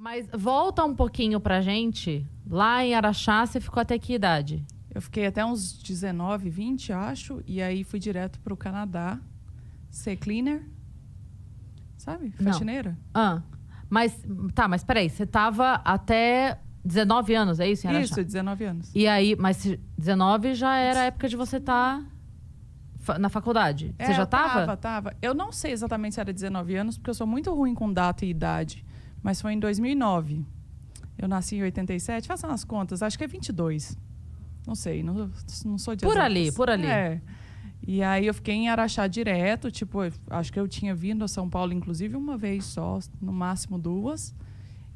Mas volta um pouquinho pra gente. Lá em Araxá, você ficou até que idade? Eu fiquei até uns 19, 20, acho. E aí fui direto pro Canadá. Ser cleaner. Sabe? Faxineira. Mas peraí. Você tava até 19 anos, é isso, em Araxá? Isso, 19 anos. E aí, mas 19 já era a época de você estar na faculdade. Você já tava? Tava. Eu não sei exatamente se era 19 anos, porque eu sou muito ruim com data e idade. Mas foi em 2009. Eu nasci em 87. Façam as contas. Acho que é 22. Não sei. Não sou de exatas. Por ali. É. E aí eu fiquei em Araxá direto. Tipo, acho que eu tinha vindo a São Paulo, inclusive, uma vez só. No máximo 2.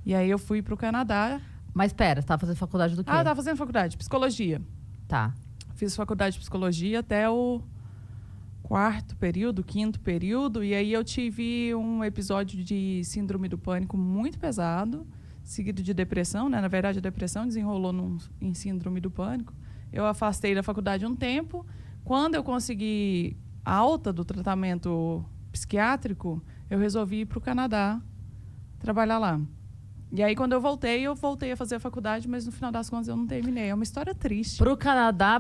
E aí eu fui pro Canadá. Mas pera, você tava fazendo faculdade do quê? Eu tava fazendo faculdade de psicologia. Tá. Fiz faculdade de psicologia até o quinto período, e aí eu tive um episódio de síndrome do pânico muito pesado, seguido de depressão, né? Na verdade, a depressão desenrolou em síndrome do pânico. Eu afastei da faculdade um tempo. Quando eu consegui alta do tratamento psiquiátrico, eu resolvi ir para o Canadá trabalhar lá. E aí, quando eu voltei a fazer a faculdade, mas no final das contas eu não terminei. É uma história triste. Pro Canadá...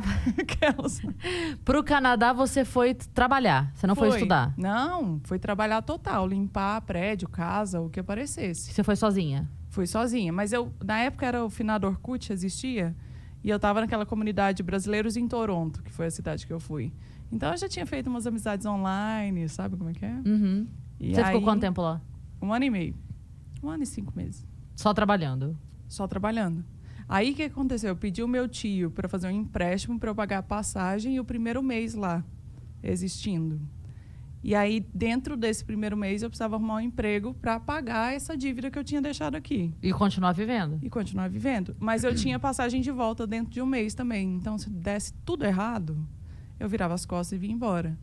Pro Canadá você foi trabalhar, você não foi estudar? Não, foi trabalhar total. Limpar prédio, casa, o que aparecesse. Você foi sozinha? Fui sozinha. Mas na época era o finado Orkut, existia. E eu estava naquela comunidade brasileiros em Toronto, que foi a cidade que eu fui. Então eu já tinha feito umas amizades online, sabe como é que é? Uhum. Você ficou quanto tempo lá? 1 ano e meio. 1 ano e 5 meses. Só trabalhando? Só trabalhando. Aí o que aconteceu? Eu pedi o meu tio para fazer um empréstimo para eu pagar a passagem e o primeiro mês lá existindo. E aí, dentro desse primeiro mês, eu precisava arrumar um emprego para pagar essa dívida que eu tinha deixado aqui. E continuar vivendo? E continuar vivendo. Mas eu tinha passagem de volta dentro de um mês também. Então, se desse tudo errado, eu virava as costas e vinha embora.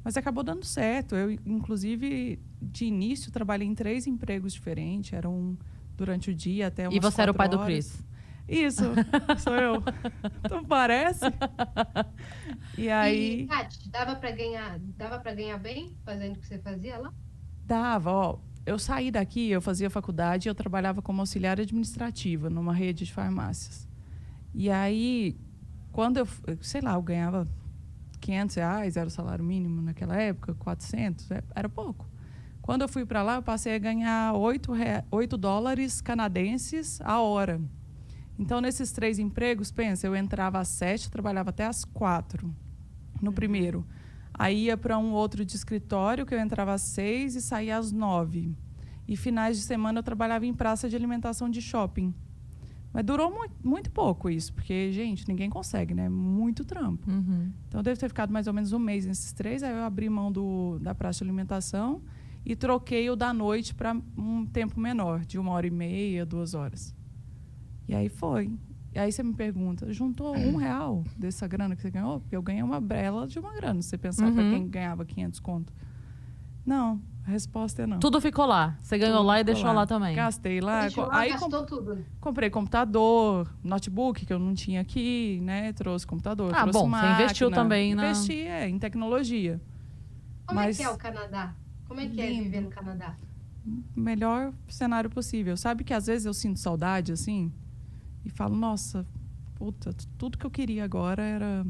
Mas acabou dando certo. Eu, inclusive, de início, trabalhei em 3 empregos diferentes. Eram durante o dia até umas 4 horas. E você era o pai do Chris? Isso, sou eu. Então parece. E aí... E, Tati, dava pra ganhar bem fazendo o que você fazia lá? Dava, ó. Eu saí daqui, eu fazia faculdade e eu trabalhava como auxiliar administrativa numa rede de farmácias. E aí, quando eu ganhava R$500, era o salário mínimo naquela época, 400, era pouco. Quando eu fui para lá, eu passei a ganhar $8 canadenses a hora. Então, nesses 3 empregos, pensa, eu entrava às 7, trabalhava até às 4 no primeiro. Aí ia para um outro de escritório, que eu entrava às 6 e saía às 9. E finais de semana eu trabalhava em praça de alimentação de shopping. Mas durou muito pouco isso, porque, gente, ninguém consegue, né? Muito trampo. Uhum. Então, eu devo ter ficado mais ou menos 1 mês nesses 3. Aí eu abri mão da praça de alimentação e troquei o da noite para um tempo menor, de 1h30, 2 horas. E aí foi. E aí você me pergunta, juntou R$1 dessa grana que você ganhou? Porque eu ganhei uma brela de uma grana, se você pensar para quem ganhava 500 conto. Não, a resposta é não. Tudo ficou lá. Você ganhou lá e deixou lá também. Gastei lá. Aí gastou tudo. Comprei computador, notebook, que eu não tinha aqui, né? Trouxe computador, trouxe máquina. Você investiu também, né? Investi, em tecnologia. Como é que é o Canadá? Como é que é viver no Canadá? Melhor cenário possível. Sabe que às vezes eu sinto saudade, assim? E falo, nossa, puta, tudo que eu queria agora era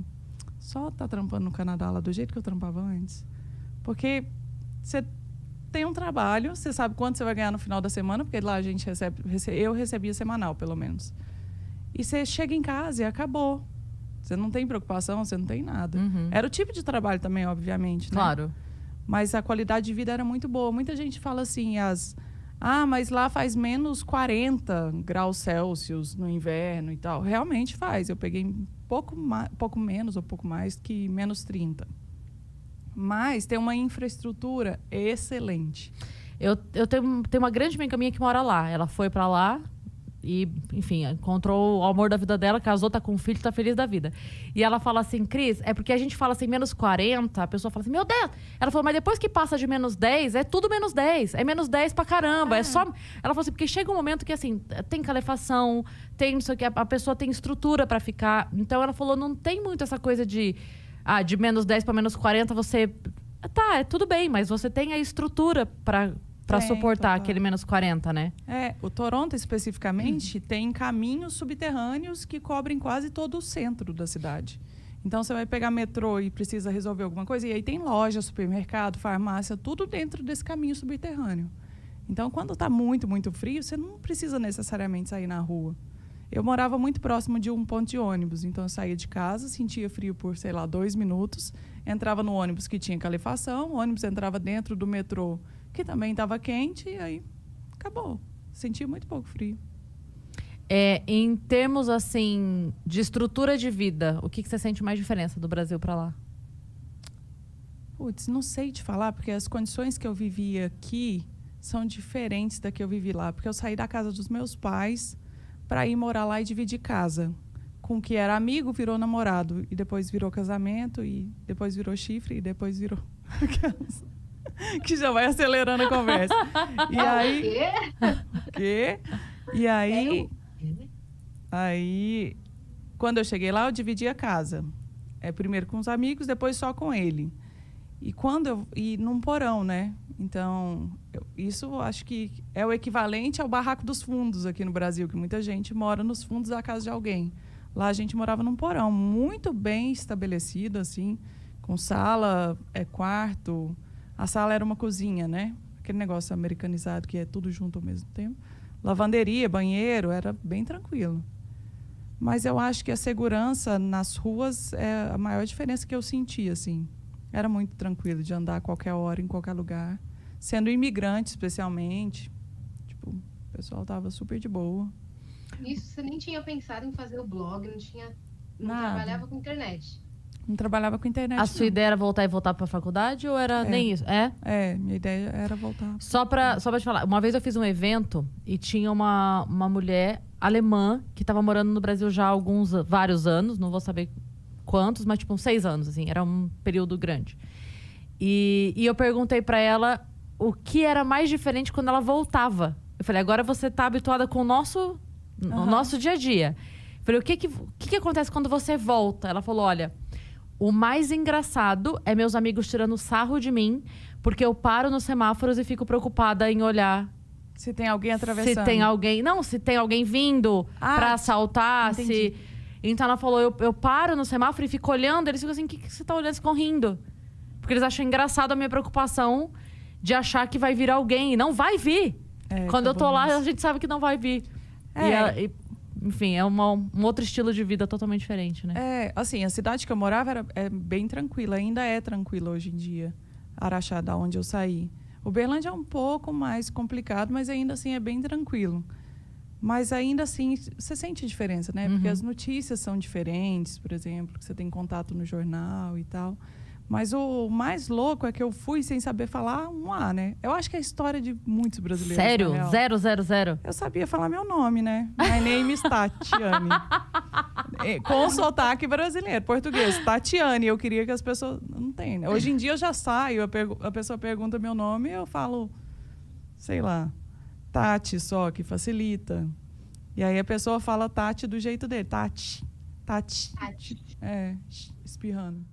só estar trampando no Canadá lá do jeito que eu trampava antes. Porque você tem um trabalho, você sabe quanto você vai ganhar no final da semana, porque lá a gente eu recebia semanal, pelo menos. E você chega em casa e acabou. Você não tem preocupação, você não tem nada. Uhum. Era o tipo de trabalho também, obviamente, né? Claro. Mas a qualidade de vida era muito boa. Muita gente fala assim, mas lá faz menos 40 graus Celsius no inverno e tal. Realmente faz. Eu peguei pouco menos ou pouco mais que menos 30. Mas tem uma infraestrutura excelente. Eu tenho uma grande amiga minha que mora lá. Ela foi pra lá e, enfim, encontrou o amor da vida dela, casou, tá com um filho, tá feliz da vida. E ela fala assim, Cris, é porque a gente fala assim, menos 40, a pessoa fala assim, meu Deus! Ela falou, mas depois que passa de menos 10, é tudo menos 10. É menos 10 pra caramba. É só... Ela falou assim, porque chega um momento que, assim, tem calefação, tem não sei o que, a pessoa tem estrutura pra ficar. Então, ela falou, não tem muito essa coisa de menos 10 pra menos 40, você... Tá, é tudo bem, mas você tem a estrutura pra pra Tem, suportar total. aquele menos 40, né? O Toronto, especificamente, tem caminhos subterrâneos que cobrem quase todo o centro da cidade. Então, você vai pegar metrô e precisa resolver alguma coisa, e aí tem loja, supermercado, farmácia, tudo dentro desse caminho subterrâneo. Então, quando está muito, muito frio, você não precisa necessariamente sair na rua. Eu morava muito próximo de um ponto de ônibus, então eu saía de casa, sentia frio por, 2 minutos, entrava no ônibus que tinha calefação, o ônibus entrava dentro do metrô, que também estava quente, e aí acabou. Sentia muito pouco frio. Em termos, assim, de estrutura de vida, o que você sente mais diferença do Brasil pra lá? Putz, não sei te falar, porque as condições que eu vivia aqui são diferentes da que eu vivi lá. Porque eu saí da casa dos meus pais para ir morar lá e dividir casa. Com o que era amigo, virou namorado. E depois virou casamento, e depois virou chifre, e depois virou... que já vai acelerando a conversa. E aí... O quê? Quê? E aí, quando eu cheguei lá, eu dividi a casa. Primeiro com os amigos, depois só com ele. E num porão, né? Então, isso eu acho que é o equivalente ao barraco dos fundos aqui no Brasil, que muita gente mora nos fundos da casa de alguém. Lá a gente morava num porão muito bem estabelecido, assim, com sala, quarto. A sala era uma cozinha, né? Aquele negócio americanizado que é tudo junto ao mesmo tempo. Lavanderia, banheiro, era bem tranquilo. Mas eu acho que a segurança nas ruas é a maior diferença que eu senti, assim. Era muito tranquilo de andar a qualquer hora, em qualquer lugar. Sendo imigrante, especialmente. Tipo, o pessoal estava super de boa. Isso, você nem tinha pensado em fazer o blog, não Nada. trabalhava com internet. Não trabalhava com internet, A sua ideia era voltar pra faculdade ou era nem isso? minha ideia era voltar. Só pra te falar, uma vez eu fiz um evento e tinha uma mulher alemã que estava morando no Brasil já há vários anos, não vou saber quantos, mas tipo uns 6 anos, assim, era um período grande. E eu perguntei pra ela o que era mais diferente quando ela voltava. Eu falei, agora você tá habituada com o nosso dia a dia. Eu falei, o que acontece quando você volta? Ela falou, olha, o mais engraçado é meus amigos tirando sarro de mim, porque eu paro nos semáforos e fico preocupada em olhar Se tem alguém atravessando. se tem alguém vindo pra assaltar, entendi. Então ela falou, eu paro no semáforo e fico olhando, eles ficam assim, o que você tá olhando? Eles ficam rindo. Porque eles acham engraçado a minha preocupação de achar que vai vir alguém. E não vai vir. Quando eu tô lá, a gente sabe que não vai vir. Enfim, é um outro estilo de vida totalmente diferente, né? Assim, a cidade que eu morava era bem tranquila. Ainda é tranquila hoje em dia. Araxá, da onde eu saí. Uberlândia é um pouco mais complicado, mas ainda assim é bem tranquilo. Mas ainda assim, você sente a diferença, né? Porque as notícias são diferentes, por exemplo, que você tem contato no jornal e tal. Mas o mais louco é que eu fui sem saber falar um A, né? Eu acho que é a história de muitos brasileiros. Sério? Na real. 000? Eu sabia falar meu nome, né? My name is Tatiane. Com sotaque brasileiro, português. Tatiane. Eu queria que as pessoas... Não tem, né? Hoje em dia eu já saio, a pessoa pergunta meu nome e eu falo, sei lá, Tati só, que facilita. E aí a pessoa fala Tati do jeito dele. Tati. Espirrando.